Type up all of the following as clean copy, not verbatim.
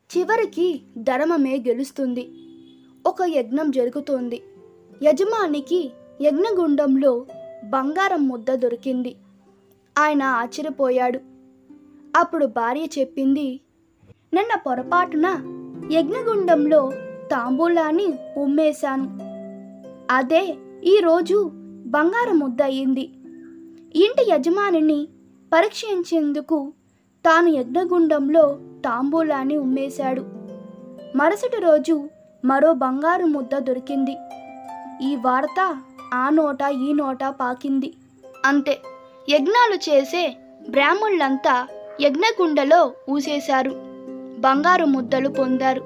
చివరికి ధర్మమే గెలుస్తుంది. ఒక యజ్ఞం జరుగుతోంది. యజమానికి యజ్ఞగుండంలో బంగారం ముద్ద దొరికింది. ఆయన ఆశ్చర్యపోయాడు. అప్పుడు భార్య చెప్పింది, నిన్న పొరపాటున యజ్ఞగుండంలో తాంబూలాన్ని ఉమ్మేశాను. అదే ఈరోజు బంగారం ముద్ద అయింది. ఇంటి యజమానిని పరీక్షించేందుకు తాను యజ్ఞగుండంలో తాంబూలాన్ని ఉమ్మేశాడు. మరుసటి రోజు మరో బంగారు ముద్ద దొరికింది. ఈ వార్త ఆ నోట ఈ నోట పాకింది. అంతే, యజ్ఞాలు చేసే బ్రాహ్మణులంతా యజ్ఞగుండలో ఊసేశారు. బంగారు ముద్దలు పొందారు.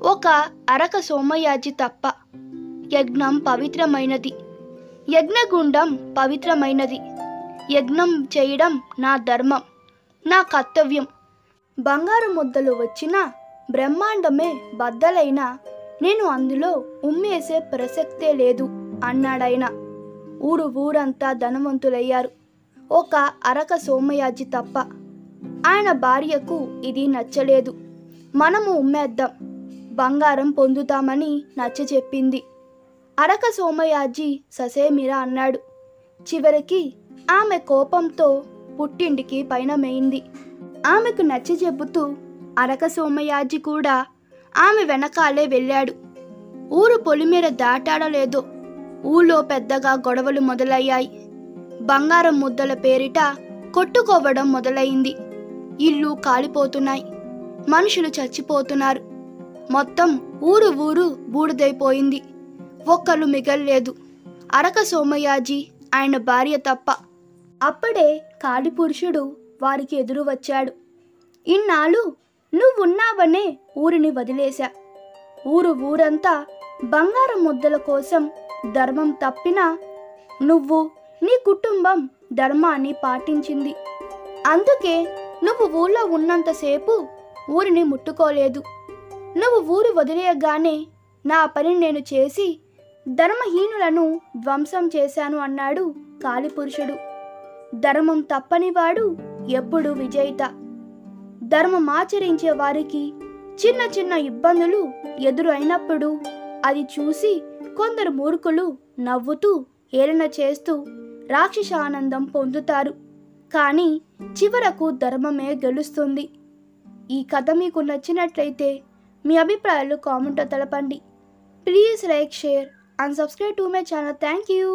ఒక అరక సోమయాజి తప్ప. యజ్ఞం పవిత్రమైనది. యజ్ఞగుండం పవిత్రమైనది. యజ్ఞం చేయడం నా ధర్మం, నా కర్తవ్యం. బంగారు ముద్దలు వచ్చినా బ్రహ్మాండమే బద్దలైనా నేను అందులో ఉమ్మేసే ప్రసక్తే లేదు అన్నాడాయన. ఊరంతా ధనవంతులయ్యారు, ఒక అరక సోమయాజి తప్ప. ఆయన భార్యకు ఇది నచ్చలేదు. మనము ఉమ్మేద్దాం, బంగారం పొందుతామని నచ్చచెప్పింది. అరక సోమయాజి ససేమిరా అన్నాడు. చివరికి ఆమె కోపంతో పుట్టింటికి పయనమైంది. ఆమెకు నచ్చచెబుతూ అరక సోమయాజి కూడా ఆమె వెనకాలే వెళ్ళాడు. ఊరు పొలిమేర దాటాడలేదో ఊళ్ళో పెద్దగా గొడవలు మొదలయ్యాయి. బంగారం ముద్దల పేరిట కొట్టుకోవడం మొదలైంది. ఇల్లు కాలిపోతున్నాయి, మనుషులు చచ్చిపోతున్నారు. మొత్తం ఊరు బూడిదైపోయింది. ఒక్కరు మిగల్లేదు, అరక సోమయాజి ఆయన భార్య తప్ప. అప్పుడే కాళీపురుషుడు వారికి ఎదురు వచ్చాడు. ఇన్నాళ్ళు నువ్వున్నావనే ఊరిని వదిలేశా. ఊరంతా బంగారం ముద్దల కోసం ధర్మం తప్పినా నువ్వు, నీ కుటుంబం ధర్మాన్ని పాటించింది. అందుకే నువ్వు ఊళ్ళో ఉన్నంతసేపు ఊరిని ముట్టుకోలేదు. నువ్వు ఊరు వదిలేయగానే నా పని నేను చేసి ధర్మహీనులను ధ్వంసం చేశాను అన్నాడు కాళీపురుషుడు. ధర్మం తప్పనివాడు ఎప్పుడు విజేత. ధర్మమాచరించే వారికి చిన్న చిన్న ఇబ్బందులు ఎదురు అయినప్పుడు అది చూసి కొందరు మూర్ఖులు నవ్వుతూ ఏలన చేస్తూ రాక్షసానందం పొందుతారు. కానీ చివరకు ధర్మమే గెలుస్తుంది. ఈ కథ మీకు నచ్చినట్లయితే మీ అభిప్రాయాలు కామెంట్లో తెలపండి. Please like, share and subscribe to my channel. Thank you.